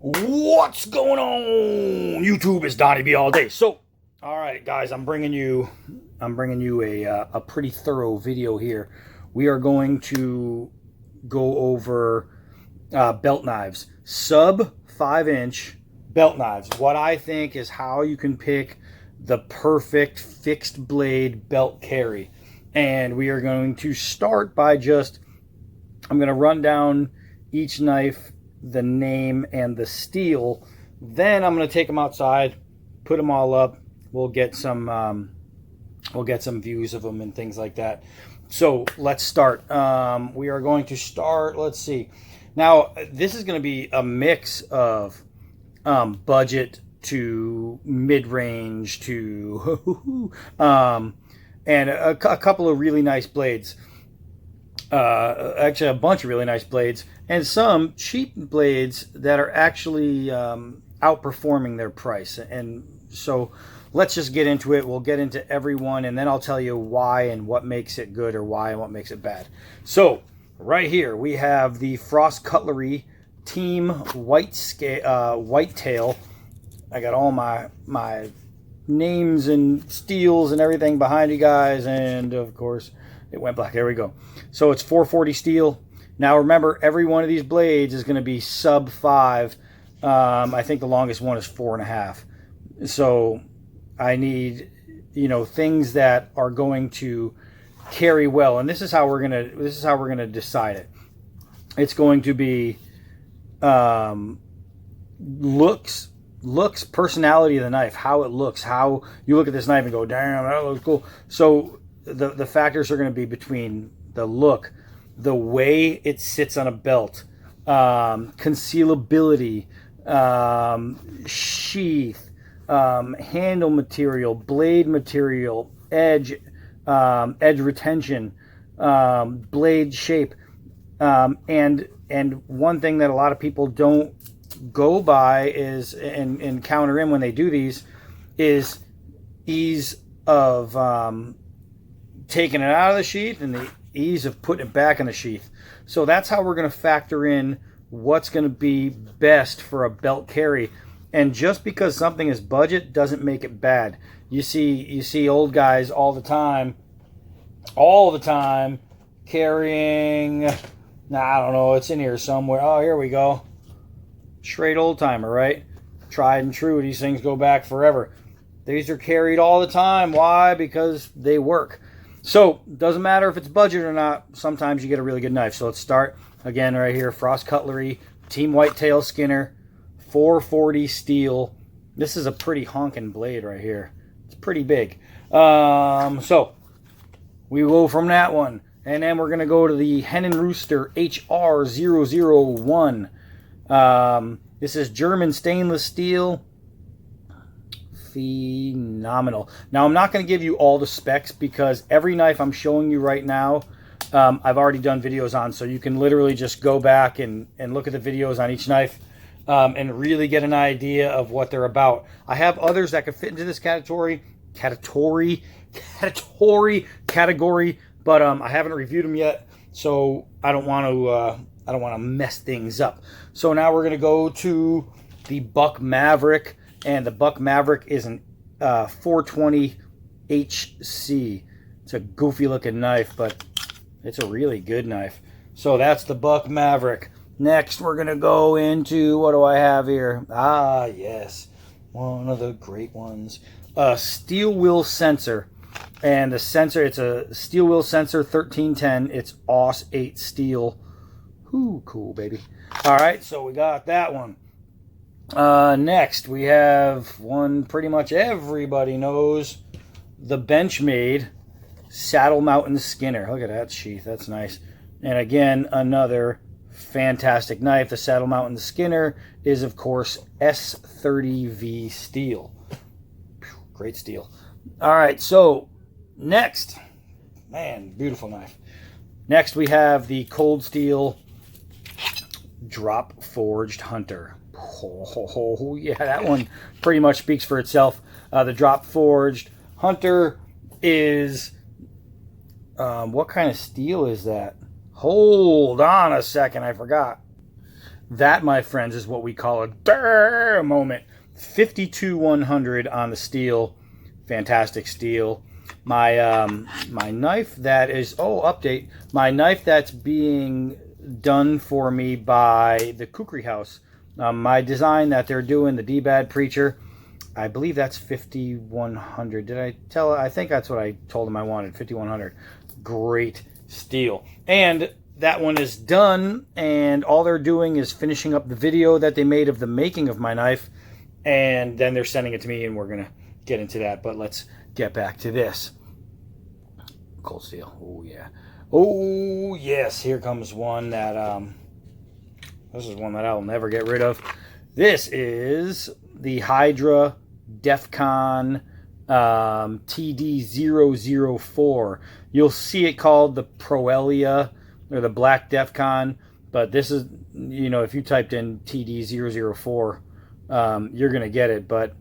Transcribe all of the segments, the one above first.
What's going on? YouTube is Donnie B all day. So, all right, guys, I'm bringing you a pretty thorough video here. We are going to go over belt knives, sub 5-inch belt knives. What I think is how you can pick the perfect fixed blade belt carry. And we are going to start by I'm going to run down each knife, the name and the steel. Then I'm going to take them outside, put them all up. We'll get some views of them and things like that. So let's start. We are going to start. Let's see. Now this is going to be a mix of budget to mid-range to and a couple of really nice blades. Actually a bunch of really nice blades and some cheap blades that are actually outperforming their price. And so let's just get into it. We'll get into every one, and then I'll tell you why and what makes it good or why and what makes it bad. So right here we have the Frost Cutlery Team Whitetail. I got all my names and steels and everything behind you guys, and of course it went black. There we go. So it's 440 steel. Now remember, every one of these blades is going to be sub 5. I think the longest one is 4.5. So I need, things that are going to carry well, and this is how we're gonna decide it. It's going to be looks, personality of the knife, how it looks, how you look at this knife and go, damn, that looks cool. So the factors are going to be between the look, the way it sits on a belt, concealability, sheath, handle material, blade material, edge retention, blade shape, and one thing that a lot of people don't go by is and counter in when they do these is ease of taking it out of the sheath and the ease of putting it back in the sheath. So that's how we're going to factor in what's going to be best for a belt carry. And just because something is budget doesn't make it bad. You see old guys all the time carrying, I don't know, it's in here somewhere. Oh, here we go. Schrade old timer, right? Tried and true. These things go back forever. These are carried all the time. Why? Because they work. So doesn't matter if it's budget or not. Sometimes you get a really good knife. So let's start again right here. Frost Cutlery Team Whitetail Skinner, 440 steel. This is a pretty honking blade right here. It's pretty big. So we go from that one, and then we're gonna go to the Hen and Rooster HR001. This is German stainless steel. Phenomenal. Now I'm not going to give you all the specs because every knife I'm showing you right now I've already done videos on, so you can literally just go back and look at the videos on each knife and really get an idea of what they're about. I have others that could fit into this category, but I haven't reviewed them yet, so I don't want to mess things up. So now we're going to go to the Buck Maverick. And the Buck Maverick is an 420 HC. It's a goofy looking knife, but it's a really good knife. So that's the Buck Maverick. Next, we're going to go into, what do I have here? Ah, yes. One of the great ones. Steel wheel sensor. And the sensor, it's a steel wheel sensor 1310. It's AUS 8 steel. Ooh, cool, baby. All right, so we got that one. Next, we have one pretty much everybody knows, the Benchmade Saddle Mountain Skinner. Look at that sheath. That's nice. And again, another fantastic knife. The Saddle Mountain Skinner is, of course, S30V steel. Great steel. All right, so next, man, beautiful knife. Next, we have the Cold Steel Drop Forged Hunter. Oh, yeah, that one pretty much speaks for itself. The Drop Forged Hunter is, what kind of steel is that? Hold on a second, I forgot. That, my friends, is what we call a durr moment. 52-100 on the steel. Fantastic steel. My my knife that is, update. My knife that's being done for me by the Kukri House. My design that they're doing, the D-Bad Preacher, I believe that's 5100. Did I tell? I think that's what I told them I wanted, 5100. Great steel. And that one is done, and all they're doing is finishing up the video that they made of the making of my knife, and then they're sending it to me, and we're going to get into that. But let's get back to this. Cold steel. Oh, yeah. Oh, yes. Here comes one that, this is one that I'll never get rid of. This is the Hydra DEFCON TD004. You'll see it called the Proelia or the Black DEFCON, but this is, you know, if you typed in TD004, you're going to get it. But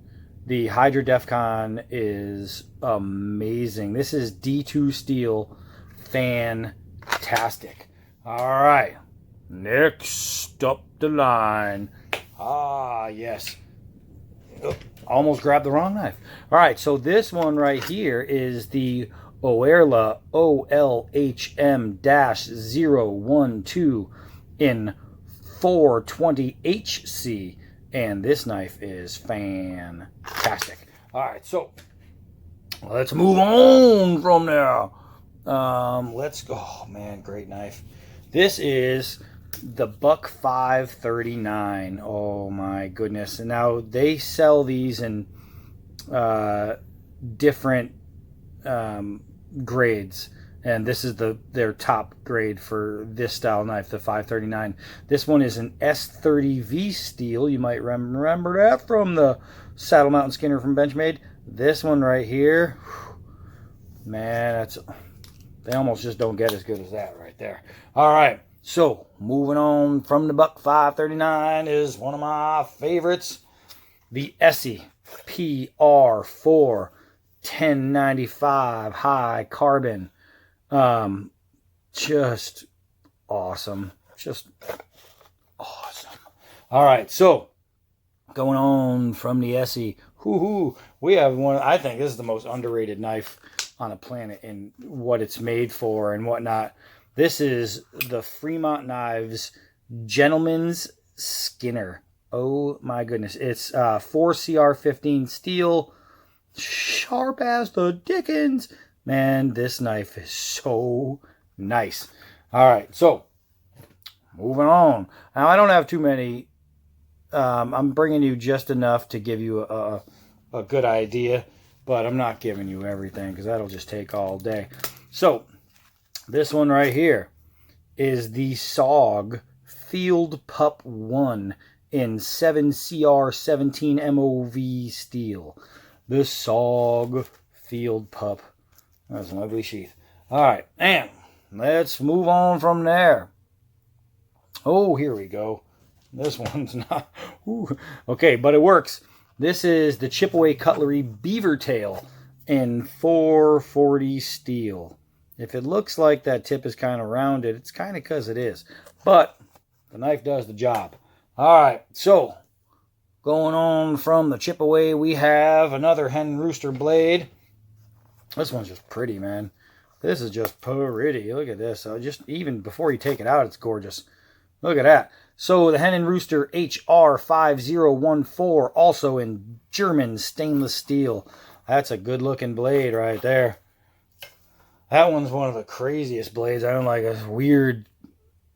the Hydra DEFCON is amazing. This is D2 steel. Fantastic. All right. Next up the line. Ah, yes. Almost grabbed the wrong knife. All right, so this one right here is the Oerla OLHM-012 in 420HC, and this knife is fantastic. All right, so let's move on from there. Let's go. Oh, man, great knife. This is the Buck 539. Oh my goodness. And now they sell these in different grades, and this is their top grade for this style knife, the 539. This one is an S30V steel. You might remember that from the Saddle Mountain Skinner from Benchmade. This one right here, man, they almost just don't get as good as that right there. All right. So, moving on from the Buck 539 is one of my favorites, the Essie PR4 1095 high carbon. Just awesome. Just awesome. All right, so going on from the Essie, we have one. I think this is the most underrated knife on the planet and what it's made for and whatnot. This is the Fremont Knives Gentleman's Skinner. Oh my goodness. It's 4CR15 steel. Sharp as the dickens. Man, this knife is so nice. All right, so moving on. Now, I don't have too many. I'm bringing you just enough to give you a good idea, but I'm not giving you everything because that'll just take all day. So, this one right here is the SOG Field Pup 1 in 7CR17 MOV steel. The SOG Field Pup. That's an ugly sheath. All right, and let's move on from there. Oh, here we go. This one's not... Okay, but it works. This is the Chip-Away Cutlery Beaver Tail in 440 steel. If it looks like that tip is kind of rounded, it's kind of because it is. But the knife does the job. All right, so going on from the Chip-Away, we have another Hen Rooster blade. This one's just pretty, man. This is just pretty. Look at this. Just even before you take it out, it's gorgeous. Look at that. So the Hen Rooster HR5014, also in German stainless steel. That's a good-looking blade right there. That one's one of the craziest blades. I don't like it. Weird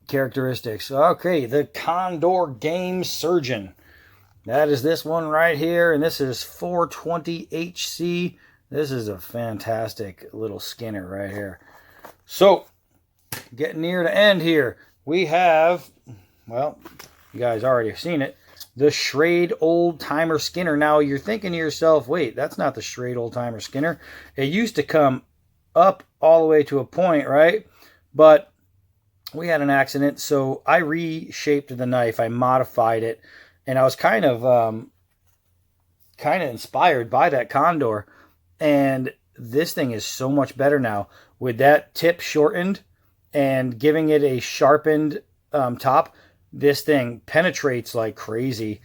characteristics. Okay, the Condor Game Surgeon. That is this one right here, and this is 420 HC. This is a fantastic little Skinner right here. So, getting near the end here, we have, well, you guys already have seen it, the Schrade Old Timer Skinner. Now, you're thinking to yourself, wait, that's not the Schrade Old Timer Skinner. It used to come up all the way to a point, right? But we had an accident, so I reshaped the knife. I modified it, and I was kind of inspired by that Condor. And this thing is so much better now with that tip shortened and giving it a sharpened top. this thing penetrates like crazy,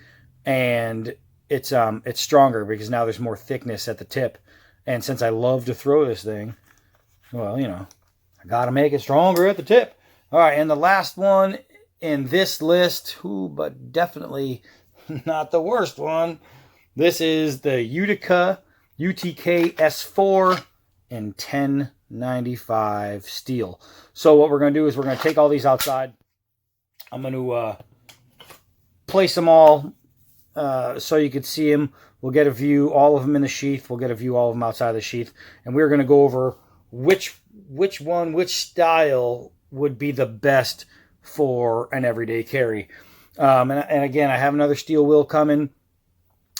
and it's stronger because now there's more thickness at the tip. And since I love to throw this thing, well, you know, I got to make it stronger at the tip. All right, and the last one in this list, but definitely not the worst one. This is the Utica UTK S4 in 1095 steel. So what we're going to do is we're going to take all these outside. I'm going to place them all so you can see them. We'll get a view, all of them in the sheath. We'll get a view, all of them outside of the sheath. And we're going to go over which style would be the best for an everyday carry. And again, I have another steel wheel coming.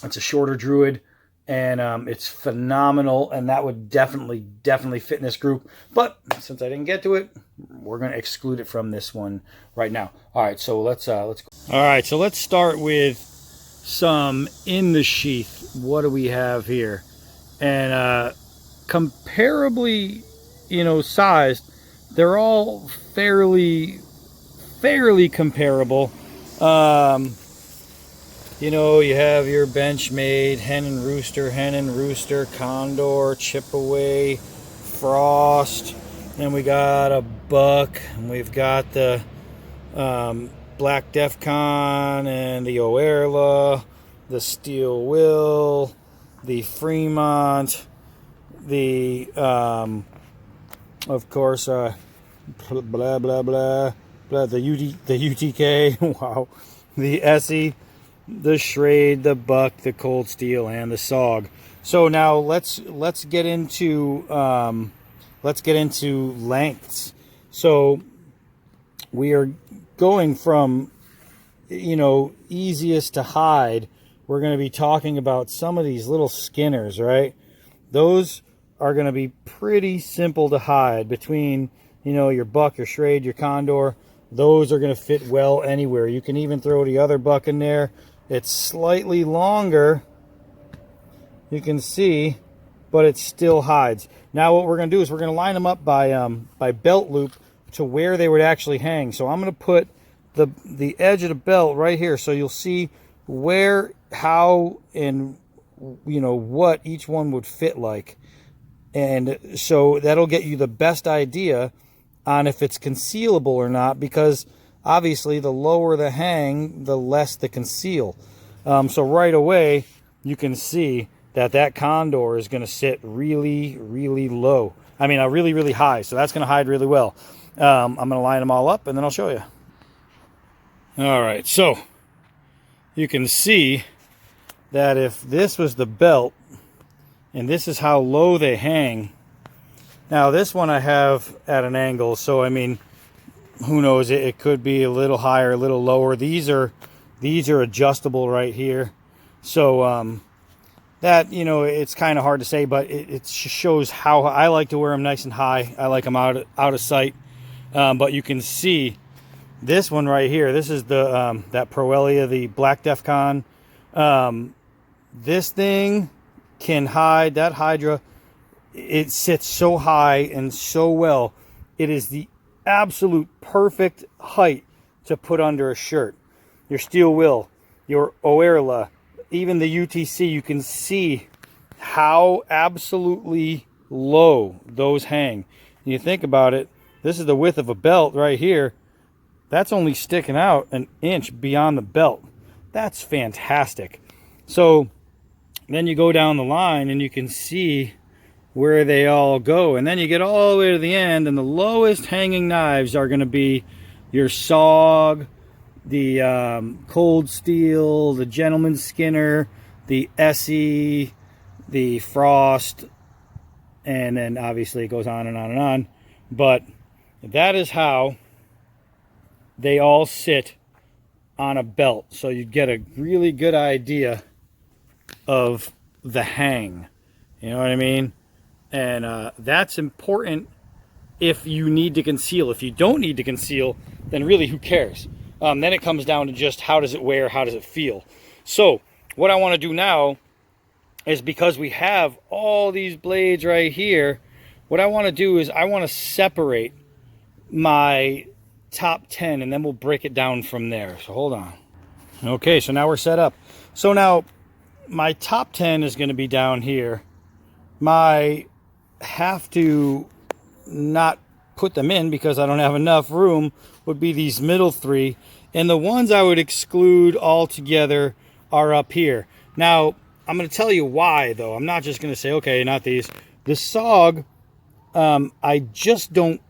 It's a shorter Druid, and it's phenomenal, and that would definitely fit in this group. But since I didn't get to it, we're going to exclude it from this one right now. All right, so let's go. All right, so let's start with some in the sheath. What do we have here? And comparably, you know, sized, they're all fairly comparable. You know, you have your Benchmade, hen and rooster, condor, chip-away, frost, and we got a buck, and we've got the Black Defcon and the Oerla, the Steel Will, the Fremont, the of course blah blah blah blah, the UTK, wow, the Essie, the Schrade, the Buck, the Cold Steel, and the SOG. So now let's get into lengths. So we are going from, you know, easiest to hide. We're going to be talking about some of these little skinners, right? Those are going to be pretty simple to hide between, you know, your Buck, your Schrade, your Condor. Those are going to fit well anywhere. You can even throw the other Buck in there. It's slightly longer, you can see, but it still hides. Now what we're going to do is we're going to line them up by belt loop to where they would actually hang. So I'm going to put the edge of the belt right here, so you'll see where, how, and you know what each one would fit like. And so that'll get you the best idea on if it's concealable or not, because obviously the lower the hang, the less the conceal. So right away you can see that Condor is going to sit really low. I mean, really high. So that's going to hide really well. I'm going to line them all up and then I'll show you. All right, so you can see that if this was the belt and this is how low they hang. Now this one I have at an angle, so I mean, who knows, it could be a little higher, a little lower. These are adjustable right here. So that, you know, it's kind of hard to say, but it shows how I like to wear them nice and high. I like them out of sight. But you can see this one right here. This is the that Proelia, the Black Defcon. This thing can hide, that Hydra. It sits so high and so well. It is the absolute perfect height to put under a shirt. Your Steel Will, your Oerla, even the UTC, you can see how absolutely low those hang. And you think about it, this is the width of a belt right here. That's only sticking out an inch beyond the belt. That's fantastic. So then you go down the line and you can see where they all go, and then you get all the way to the end, and the lowest hanging knives are going to be your SOG, the Cold Steel, the Gentleman Skinner, the Essie, the Frost, and then obviously it goes on and on and on. But that is how they all sit on a belt, so you get a really good idea of the hang. You know what I mean? And that's important if you need to conceal. If you don't need to conceal, then really who cares? Then it comes down to just how does it wear, how does it feel. So what I want to do now is, because we have all these blades right here, what I want to do is I want to separate my top 10, and then we'll break it down from there. So hold on. Okay, so now we're set up. So now my top 10 is going to be down here. My have to not put them in because I don't have enough room would be these middle three. And the ones I would exclude altogether are up here. Now, I'm going to tell you why, though. I'm not just going to say, okay, not these. The SOG, I just don't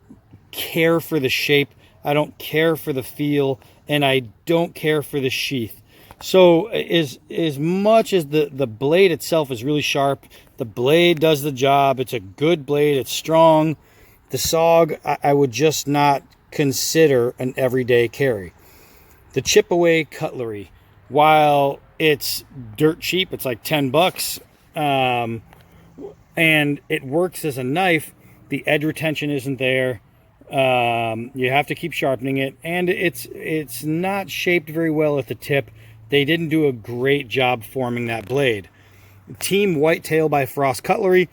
care for the shape. I don't care for the feel. And I don't care for the sheath. So as much as the blade itself is really sharp, the blade does the job. It's a good blade. It's strong. The SOG, I would just not consider an everyday carry. The chip away cutlery, while it's dirt cheap, it's like $10, and it works as a knife, the edge retention isn't there. You have to keep sharpening it, and it's not shaped very well at the tip. They didn't do a great job forming that blade. Team Whitetail by Frost Cutlery,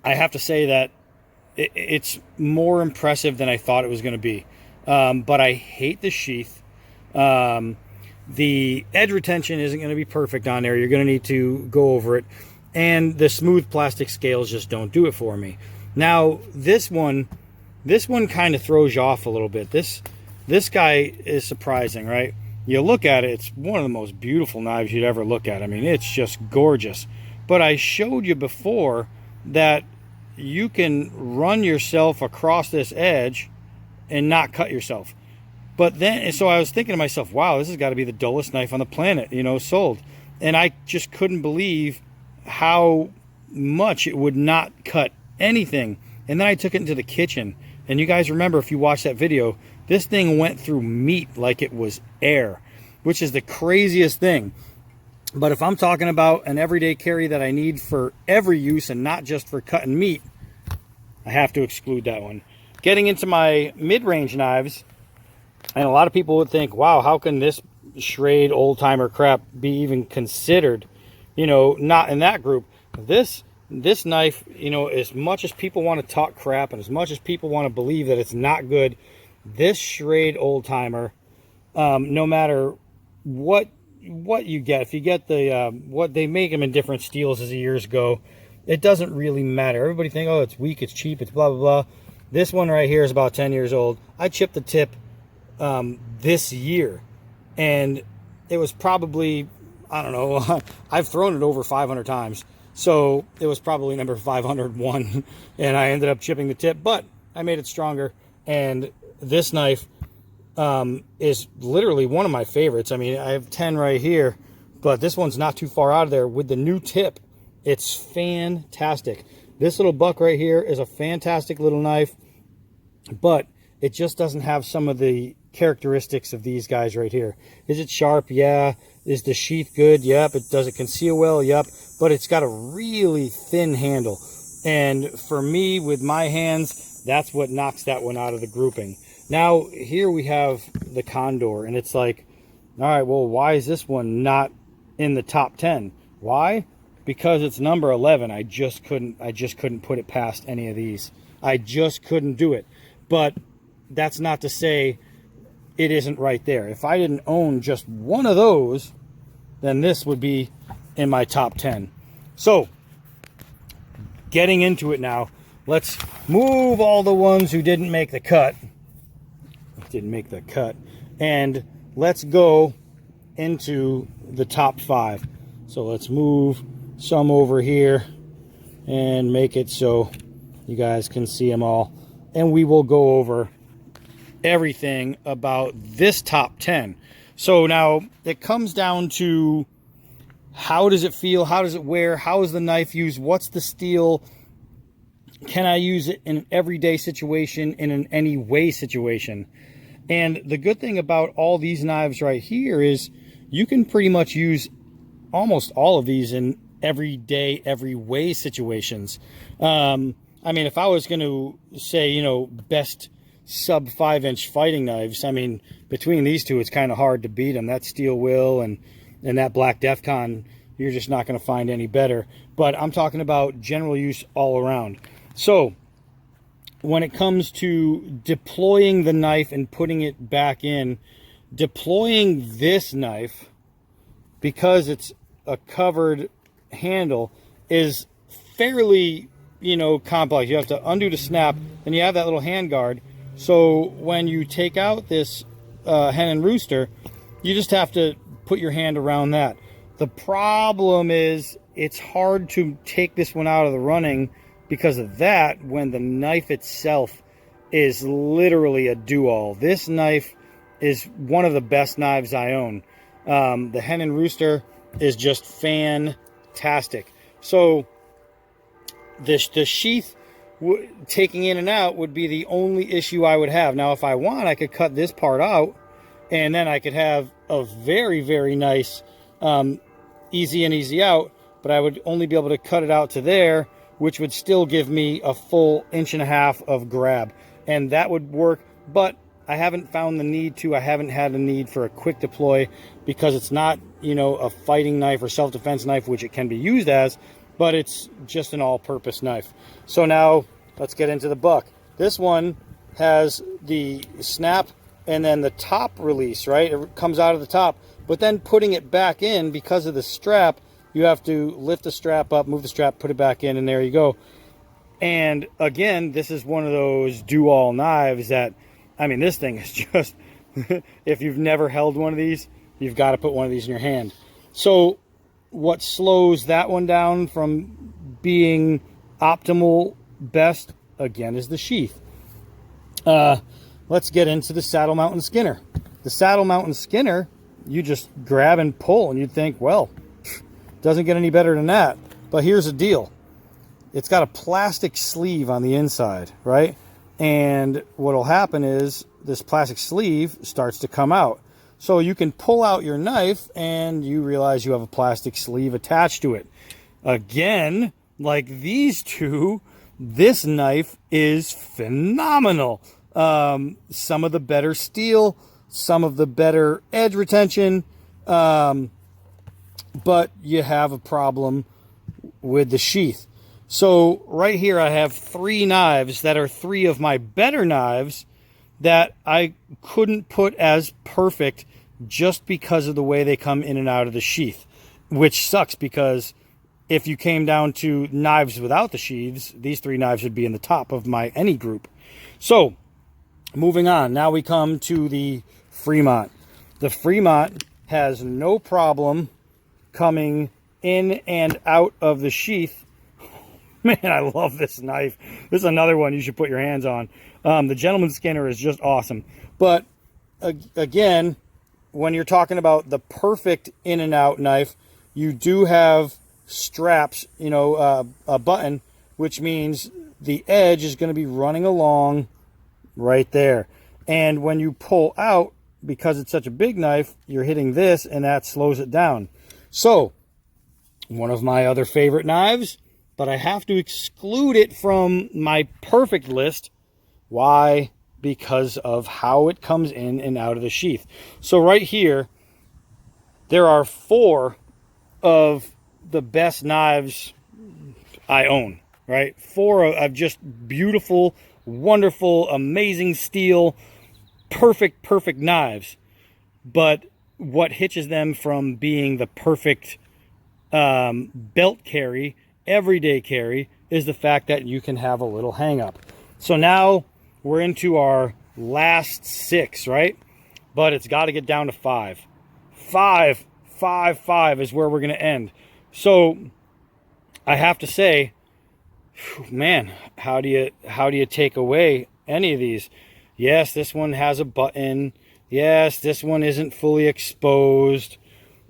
I have to say that it's more impressive than I thought it was going to be. But I hate the sheath. The edge retention isn't going to be perfect on there. You're going to need to go over it. And the smooth plastic scales just don't do it for me. Now, this one kind of throws you off a little bit. This guy is surprising, right? You look at it, it's one of the most beautiful knives you'd ever look at. I mean, it's just gorgeous. But I showed you before that you can run yourself across this edge and not cut yourself. But then, so I was thinking to myself, wow, this has got to be the dullest knife on the planet, sold. And I just couldn't believe how much it would not cut anything. And then I took it into the kitchen. And you guys remember, if you watched that video, this thing went through meat like it was air, which is the craziest thing. But if I'm talking about an everyday carry that I need for every use and not just for cutting meat, I have to exclude that one. Getting into my mid-range knives, and a lot of people would think, wow, how can this Schrade old-timer crap be even considered, not in that group. This knife, as much as people want to talk crap and as much as people want to believe that it's not good, this Schrade old-timer, no matter what you get, if you get the what they make them in different steels as years ago, it doesn't really matter. Everybody think, oh, it's weak, it's cheap, it's blah blah blah. This one right here is about 10 years old. I chipped the tip this year, and it was probably, I don't know, I've thrown it over 500 times, so it was probably number 501, and I ended up chipping the tip, but I made it stronger. And this knife is literally one of my favorites. I mean, I have 10 right here, but this one's not too far out of there. With the new tip, it's fantastic. This little buck right here is a fantastic little knife, but it just doesn't have some of the characteristics of these guys right here. Is it sharp? Yeah. Is the sheath good? Yep. Does it conceal well? Yep. But it's got a really thin handle. And for me, with my hands, that's what knocks that one out of the grouping. Now, here we have the Condor, and it's like, all right, well, why is this one not in the top 10? Why? Because it's number 11. I just couldn't put it past any of these. I just couldn't do it. But that's not to say it isn't right there. If I didn't own just one of those, then this would be in my top 10. So, getting into it now, let's move all the ones who didn't make the cut. And let's go into the top 5. So let's move some over here and make it so you guys can see them all. And we will go over everything about this top 10. So now it comes down to, how does it feel? How does it wear? How is the knife used? What's the steel? Can I use it in an everyday situation, in an any way situation? And the good thing about all these knives right here is you can pretty much use almost all of these in everyday, every way situations. I mean, if I was going to say, best sub 5-inch fighting knives, I mean, between these two, it's kind of hard to beat them. That Steel Will and that Black Defcon, you're just not going to find any better. But I'm talking about general use all around. So when it comes to deploying the knife and putting it back in, deploying this knife, because it's a covered handle, is fairly, complex. You have to undo the snap, and you have that little hand guard. So when you take out this hen and rooster, you just have to put your hand around that. The problem is it's hard to take this one out of the running because of that, when the knife itself is literally a do-all. This knife is one of the best knives I own. The hen and rooster is just fantastic. So the sheath taking in and out would be the only issue I would have. Now, if I want, I could cut this part out, and then I could have a very, very nice easy in, easy out, but I would only be able to cut it out to there, which would still give me a full 1.5 inches of grab, and that would work. But I haven't found the need to. I haven't had a need for a quick deploy, because it's not, a fighting knife or self-defense knife, which it can be used as, but it's just an all-purpose knife. So now let's get into the buck. This one has the snap and then the top release, right? It comes out of the top, but then putting it back in, because of the strap, you have to lift the strap up, move the strap, put it back in, and there you go. And again, this is one of those do-all knives that, this thing is just, if you've never held one of these, you've got to put one of these in your hand. So what slows that one down from being optimal best, again, is the sheath. Let's get into the Saddle Mountain Skinner. The Saddle Mountain Skinner, you just grab and pull, and you'd think, well, doesn't get any better than that. But here's the deal. It's got a plastic sleeve on the inside, right? And what'll happen is this plastic sleeve starts to come out. So you can pull out your knife, and you realize you have a plastic sleeve attached to it. Again, like these two, this knife is phenomenal. Some of the better steel, some of the better edge retention, but you have a problem with the sheath. So right here I have 3 knives that are 3 of my better knives that I couldn't put as perfect just because of the way they come in and out of the sheath, which sucks, because if you came down to knives without the sheaths, these 3 knives would be in the top of my any group. So moving on, now we come to the Fremont. The Fremont has no problem coming in and out of the sheath. Man, I love this knife. This is another one you should put your hands on. The Gentleman Skinner is just awesome. But again, when you're talking about the perfect in and out knife, you do have straps, a button, which means the edge is going to be running along right there. And when you pull out, because it's such a big knife, you're hitting this, and that slows it down. So one of my other favorite knives, but I have to exclude it from my perfect list. Why? Because of how it comes in and out of the sheath. So right here, there are 4 of the best knives I own, right? 4 of just beautiful, wonderful, amazing steel, perfect knives. But what hitches them from being the perfect belt carry, everyday carry, is the fact that you can have a little hang up. So now we're into our last 6, right? But it's got to get down to 5. 5 is where we're going to end. So I have to say, man, how do you take away any of these? Yes, this one has a button. Yes, this one isn't fully exposed.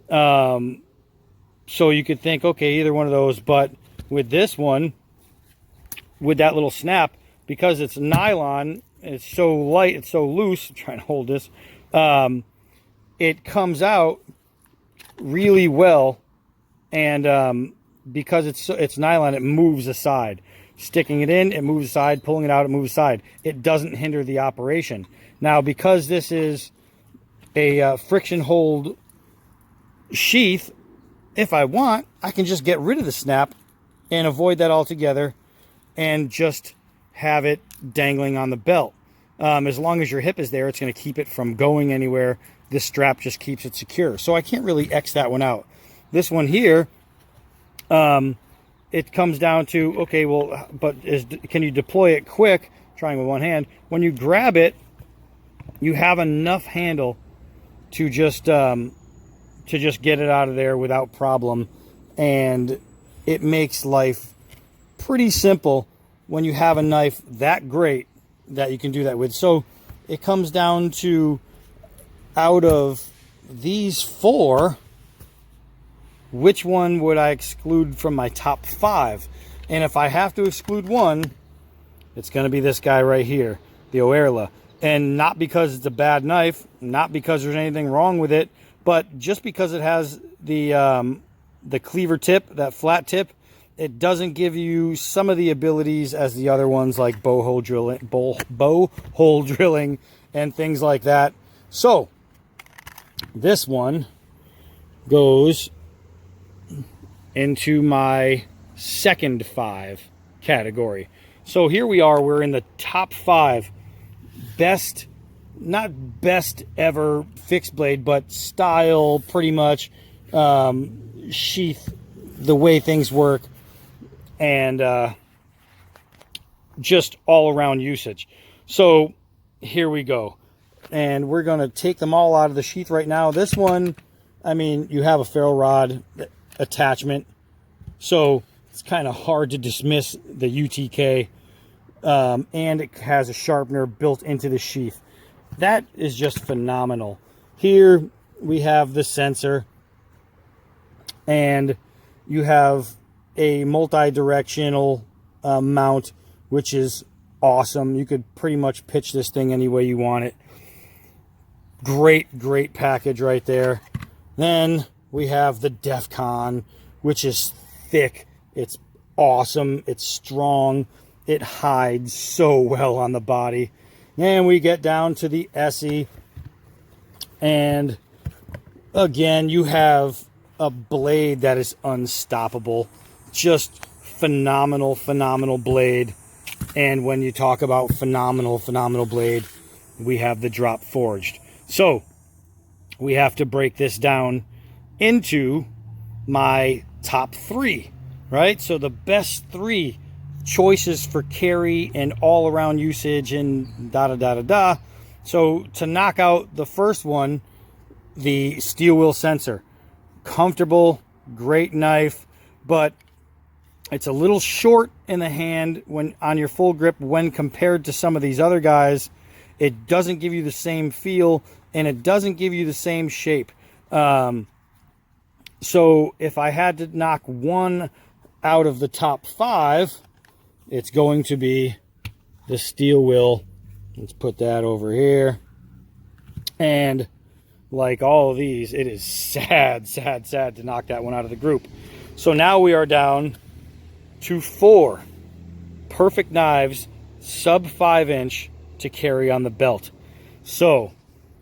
So you could think, okay, either one of those. But with this one, with that little snap, because it's nylon, it's so light, it's so loose, I'm trying to hold this, it comes out really well. And because it's nylon, it moves aside. Sticking it in, it moves aside. Pulling it out, it moves aside. It doesn't hinder the operation. Now, because this is a friction hold sheath, if I want, I can just get rid of the snap and avoid that altogether, and just have it dangling on the belt. As long as your hip is there, it's going to keep it from going anywhere. This strap just keeps it secure. So I can't really X that one out. This one here, it comes down to, okay, well, but can you deploy it quick, trying with one hand? When you grab it, you have enough handle to just get it out of there without problem. And it makes life pretty simple when you have a knife that great that you can do that with. So it comes down to, out of these 4, which one would I exclude from my top 5? And if I have to exclude one, it's going to be this guy right here, the Oerla. And not because it's a bad knife, not because there's anything wrong with it, but just because it has the cleaver tip, that flat tip, it doesn't give you some of the abilities as the other ones, like bow hole drilling and things like that. So this one goes into my second 5 category. So here we are, we're in the top 5 best, not best ever fixed blade, but style, pretty much, sheath, the way things work, and just all around usage. So here we go. And we're going to take them all out of the sheath right now. This one, I mean, you have a ferro rod attachment, so it's kind of hard to dismiss the UTK, and it has a sharpener built into the sheath. That is just phenomenal. Here we have the sensor, and you have a multi-directional mount, which is awesome. You could pretty much pitch this thing any way you want it. Great package right there. Then we have the Defcon, which is thick. It's awesome. It's strong. It hides so well on the body. Then we get down to the Essie, and again, you have a blade that is unstoppable. Just phenomenal blade. And when you talk about phenomenal blade, we have the drop forged. So we have to break this down into my top 3, right? So the best 3 choices for carry and all around usage and da. So to knock out the first one, the steel wheel sensor. Comfortable, great knife, but it's a little short in the hand when on your full grip when compared to some of these other guys. It doesn't give you the same feel, and it doesn't give you the same shape. So if I had to knock one out of the top 5, it's going to be the steel wheel. Let's put that over here. And like all of these, it is sad to knock that one out of the group. So now we are down to 4 perfect knives, sub 5-inch, to carry on the belt. So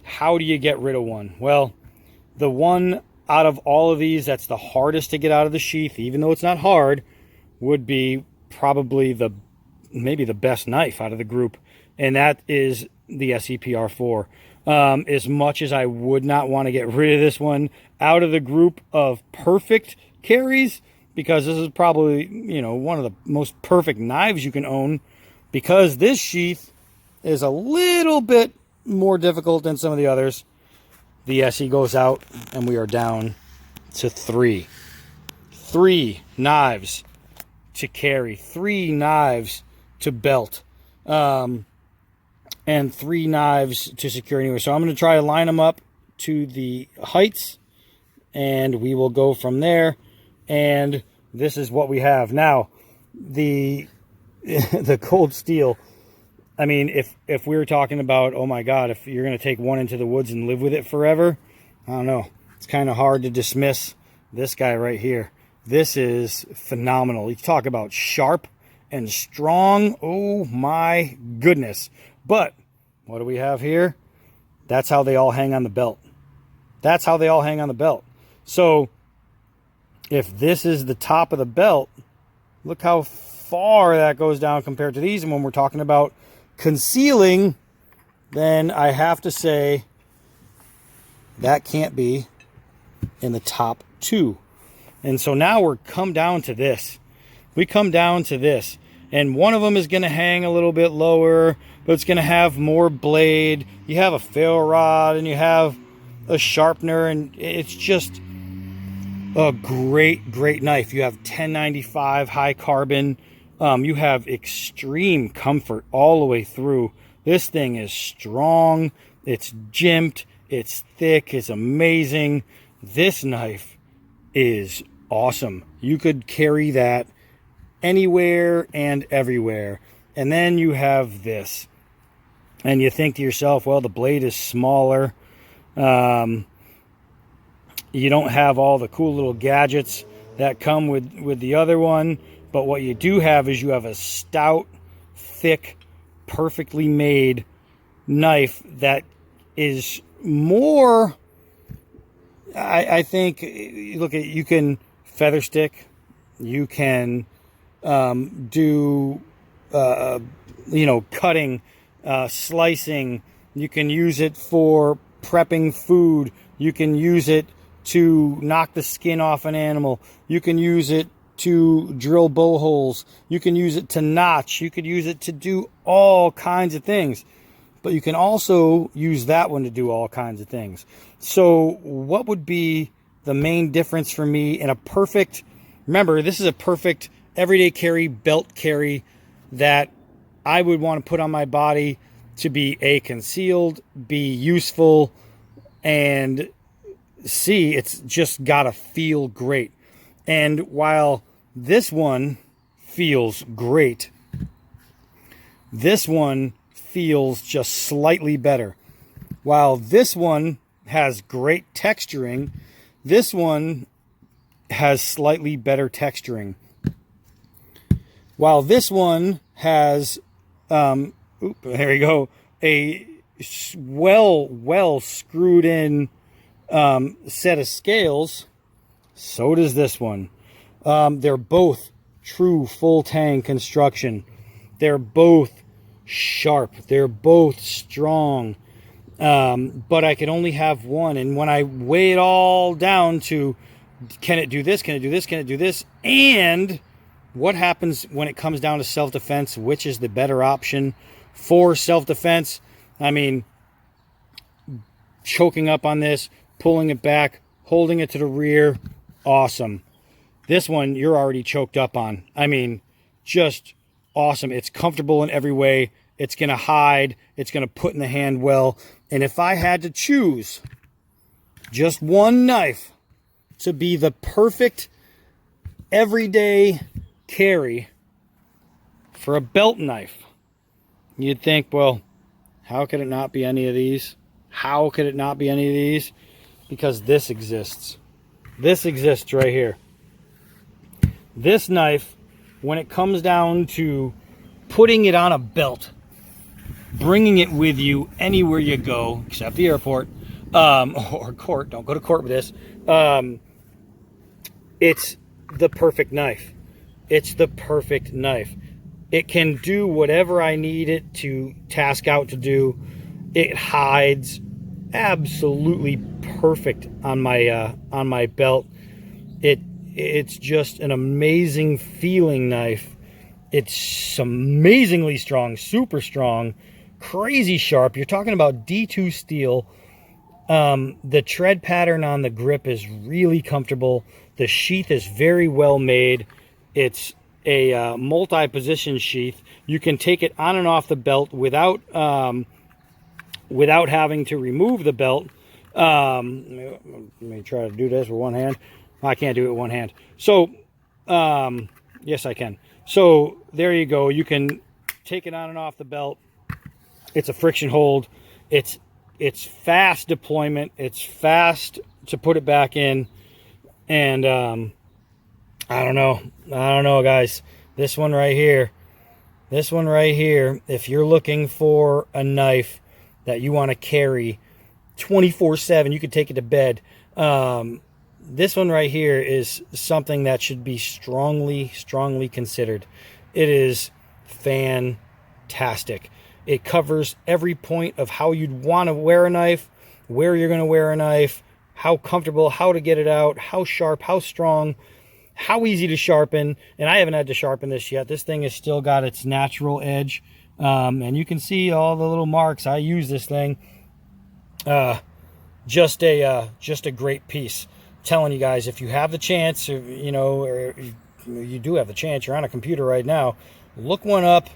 how do you get rid of one? Well, the one out of all of these that's the hardest to get out of the sheath, even though it's not hard, would be probably maybe the best knife out of the group, and that is the SEPR4. As much as I would not want to get rid of this one out of the group of perfect carries, because this is probably, you know, one of the most perfect knives you can own, because this sheath is a little bit more difficult than some of the others. The SE goes out, and we are down to 3 knives to carry, 3 knives to belt, and 3 knives to secure anyway. So I'm going to try to line them up to the heights, and we will go from there. And this is what we have now. The cold steel, I mean, if we were talking about, oh my God, if you're going to take one into the woods and live with it forever, I don't know. It's kind of hard to dismiss this guy right here. This is phenomenal. You talk about sharp and strong. Oh my goodness. But what do we have here? That's how they all hang on the belt. That's how they all hang on the belt. So if this is the top of the belt, look how far that goes down compared to these. And when we're talking about concealing, then I have to say that can't be in the top 2. And so now we're come down to this. We come down to this. And one of them is going to hang a little bit lower, but it's going to have more blade. You have a ferro rod and you have a sharpener, and it's just a great knife. You have 1095 high carbon. You have extreme comfort all the way through. This thing is strong. It's jimped. It's thick. It's amazing. This knife is awesome. You could carry that anywhere and everywhere. And then you have this. And you think to yourself, well, the blade is smaller. You don't have all the cool little gadgets that come with the other one. But what you do have is you have a stout, thick, perfectly made knife that is more, I think, look at, you can feather stick, you can do, cutting, slicing, you can use it for prepping food, you can use it to knock the skin off an animal, you can use it to drill bow holes, you can use it to notch, you could use it to do all kinds of things. But you can also use that one to do all kinds of things. So what would be the main difference for me in a perfect, remember, this is a perfect everyday carry, belt carry that I would want to put on my body to be A, concealed, B, useful, and C, it's just got to feel great. And while this one feels great, this one feels just slightly better. While this one has great texturing, this one has slightly better texturing. While this one has, there we go, a well screwed in set of scales, so does this one. They're both true full tang construction. They're both sharp. They're both strong. But I can only have one. And when I weigh it all down to, can it do this? Can it do this? Can it do this? And what happens when it comes down to self-defense? Which is the better option for self-defense? I mean, choking up on this, pulling it back, holding it to the rear, awesome. This one, you're already choked up on. I mean, just awesome. It's comfortable in every way. It's going to hide. It's going to put in the hand well. And if I had to choose just one knife to be the perfect everyday carry for a belt knife, you'd think, well, how could it not be any of these? How could it not be any of these? Because this exists. This exists right here. This knife, when it comes down to putting it on a belt, bringing it with you anywhere you go, except the airport, or court, don't go to court with this, it's the perfect knife. It's the perfect knife. It can do whatever I need it to task out to do. It hides absolutely perfect on my belt. It's just an amazing feeling knife. It's amazingly strong, super strong, crazy sharp. You're talking about D2 steel. The tread pattern on the grip is really comfortable. The sheath is very well made. It's a multi-position sheath. You can take it on and off the belt without having to remove the belt. Let me try to do this with one hand. I can't do it with one hand. So, yes, I can. So there you go. You can take it on and off the belt. It's a friction hold. It's fast deployment. It's fast to put it back in. And I don't know, guys. This one right here, if you're looking for a knife that you want to carry 24/7, you could take it to bed. This one right here is something that should be strongly considered. It is fantastic. It covers every point of how you'd want to wear a knife, where you're going to wear a knife, how comfortable, how to get it out, how sharp, how strong, how easy to sharpen. And I haven't had to sharpen this yet. This thing has still got its natural edge. And you can see all the little marks. I use this thing. Just a great piece. I'm telling you guys, if you have the chance, or you do have the chance, you're on a computer right now, look one up,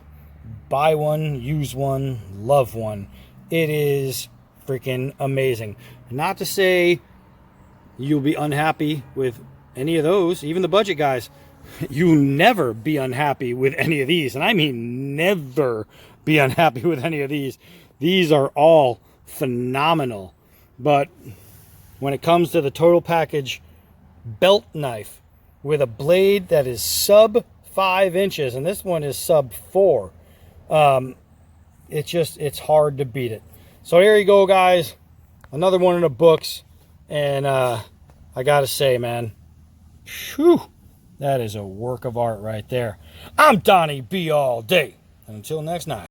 buy one, use one, love one. It is freaking amazing. Not to say you'll be unhappy with any of those, even the budget guys. You never be unhappy with any of these, and I mean never be unhappy with any of these. These are all phenomenal. But when it comes to the total package belt knife with a blade that is sub 5 inches, and this one is sub 4, it's hard to beat it. So there you go, guys. Another one in the books. And I gotta say, man, whew, that is a work of art right there. I'm Donnie B all day. And until next night.